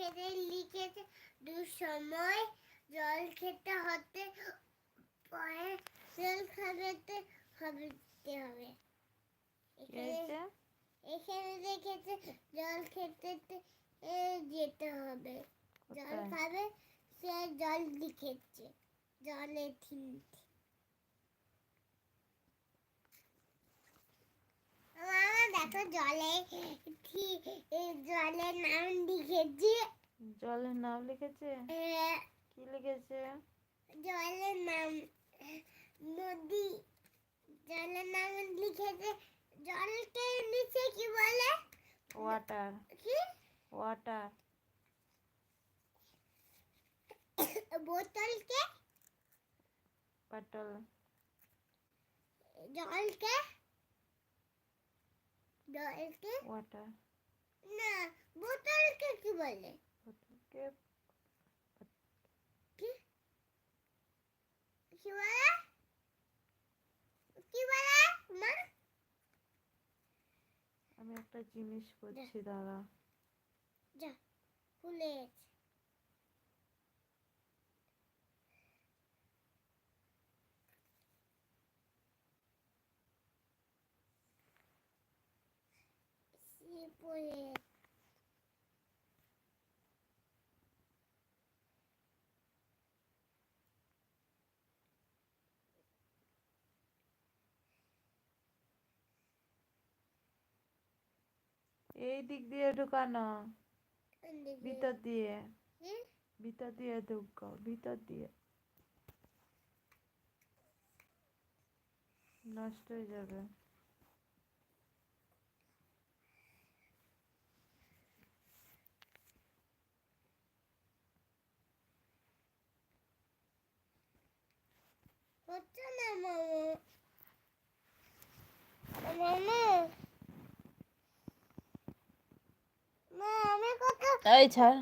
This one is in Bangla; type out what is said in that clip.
এখানে লিখেছে দুসময় জল খেতে হতে পরে জল খাওয়াতে হবে এখানে লিখেছে জল খেতে যেতে হবে জল খাবে সে জল লিখেছে জলে থিমতে দেখো জলের নাম লিখেছে জলের নাম লিখেছে কি লিখেছে জলের নাম নদী জলের নাম লিখেছে জলকে নিচে কি বলে ওয়াটার কি ওয়াটার বোতলকে বটল জলকে ওয়াটার না বোতলকে কি বলে বোতলকে কি কি বলে মা আমি একটা জিনিস করছি দাঁড়া যা খুলে পড়ে এই দিক দিয়ে ঢুকানো ভিতর দিয়ে ঢুকাও ভিতর দিয়ে নষ্ট হয়ে যাবে হচ্ছে না মামা মা আমি কত এই ছাড়